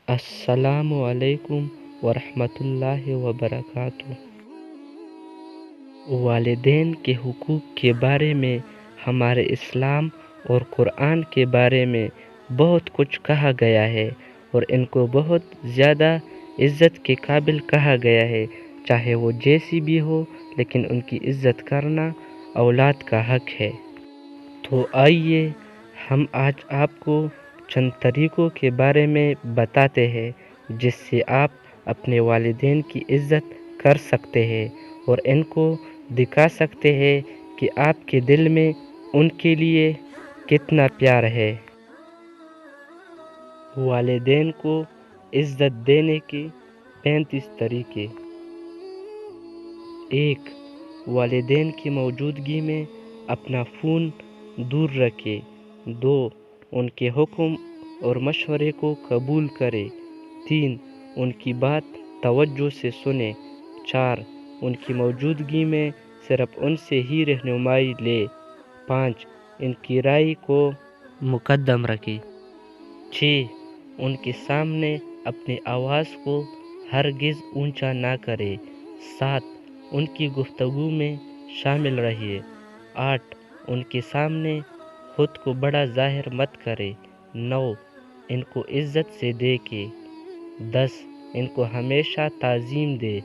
السلام علیکم ورحمۃ اللہ وبرکاتہ۔ والدین کے حقوق کے بارے میں ہمارے اسلام اور قرآن کے بارے میں بہت کچھ کہا گیا ہے، اور ان کو بہت زیادہ عزت کے قابل کہا گیا ہے، چاہے وہ جیسی بھی ہو، لیکن ان کی عزت کرنا اولاد کا حق ہے۔ تو آئیے ہم آج آپ کو چند طریقوں کے بارے میں بتاتے ہیں جس سے آپ اپنے والدین کی عزت کر سکتے ہیں اور ان کو دکھا سکتے ہیں کہ آپ کے دل میں ان کے لیے کتنا پیار ہے۔ والدین کو عزت دینے کے 35 طریقے۔ 1. والدین کی موجودگی میں اپنا فون دور رکھے۔ 2. ان کے حکم اور مشورے کو قبول کرے۔ 3. ان کی بات توجہ سے سنیں۔ 4. ان کی موجودگی میں صرف ان سے ہی رہنمائی لے۔ 5. ان کی رائے کو مقدم رکھے۔ 6. ان کے سامنے اپنی آواز کو ہرگز اونچا نہ کرے۔ 7. ان کی گفتگو میں شامل رہیے۔ 8. ان کے سامنے خود کو بڑا ظاہر مت کرے۔ 9. ان کو عزت سے دیکھے۔ 10. ان کو ہمیشہ تعظیم دے۔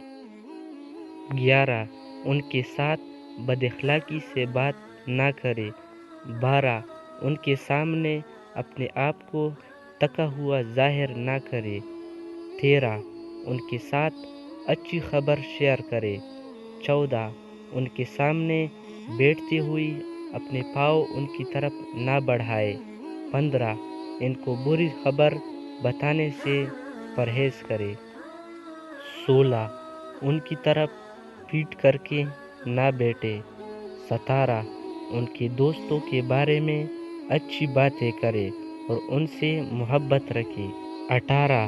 11. ان کے ساتھ بد اخلاقی سے بات نہ کرے۔ 12. ان کے سامنے اپنے آپ کو تکا ہوا ظاہر نہ کرے۔ 13. ان کے ساتھ اچھی خبر شیئر کرے۔ 14. ان کے سامنے بیٹھتے ہوئے اپنے پاؤں ان کی طرف نہ بڑھائے۔ 15. ان کو بری خبر بتانے سے پرہیز کرے۔ 16. ان کی طرف پیٹ کر کے نہ بیٹھے۔ 17. ان کے دوستوں کے بارے میں اچھی باتیں کرے اور ان سے محبت رکھے۔ 18.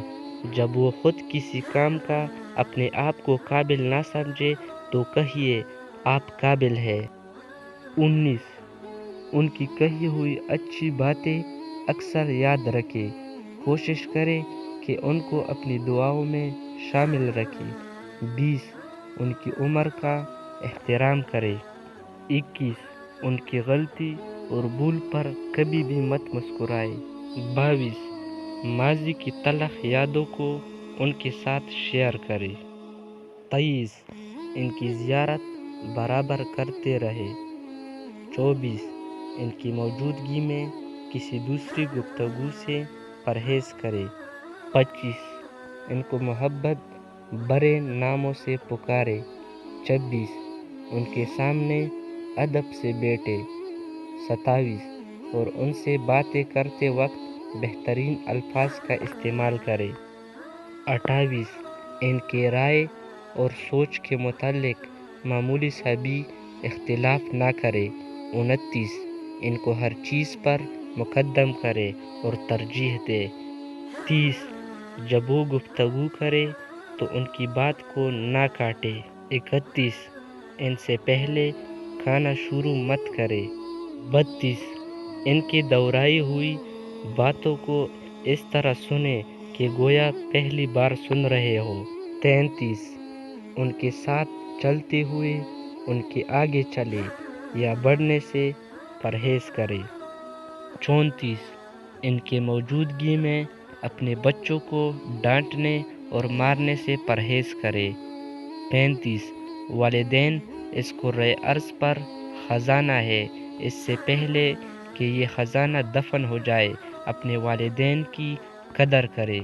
جب وہ خود کسی کام کا اپنے آپ کو قابل نہ سمجھے تو کہیے آپ قابل ہیں۔ 19. ان کی کہی ہوئی اچھی باتیں اکثر یاد رکھے۔ کوشش کرے کہ ان کو اپنی دعاؤں میں شامل رکھے۔ 20. ان کی عمر کا احترام کرے۔ 21. ان کی غلطی اور بھول پر کبھی بھی مت مسکرائے۔ 22. ماضی کی تلخ یادوں کو ان کے ساتھ شیئر کرے۔ 23. ان کی زیارت برابر کرتے رہے۔ 24. ان کی موجودگی میں کسی دوسری گفتگو سے پرہیز کرے۔ 25. ان کو محبت برے ناموں سے پکارے۔ 26. ان کے سامنے ادب سے بیٹھے۔ 27. اور ان سے باتیں کرتے وقت بہترین الفاظ کا استعمال کرے۔ 28. ان کے رائے اور سوچ کے متعلق معمولی سا بھی اختلاف نہ کرے۔ 29. ان کو ہر چیز پر مقدم کرے اور ترجیح دے۔ 30. جب وہ گفتگو کرے تو ان کی بات کو نہ کاٹے۔ 31. ان سے پہلے کھانا شروع مت کرے۔ 32. ان کی دہرائی ہوئی باتوں کو اس طرح سنیں کہ گویا پہلی بار سن رہے ہو۔ 33. ان کے ساتھ چلتے ہوئے ان کے آگے چلے یا بڑھنے سے پرہیز کرے۔ 34. ان کی موجودگی میں اپنے بچوں کو ڈانٹنے اور مارنے سے پرہیز کرے۔ 35. والدین اس کرۂ ارض پر خزانہ ہے، اس سے پہلے کہ یہ خزانہ دفن ہو جائے اپنے والدین کی قدر کرے۔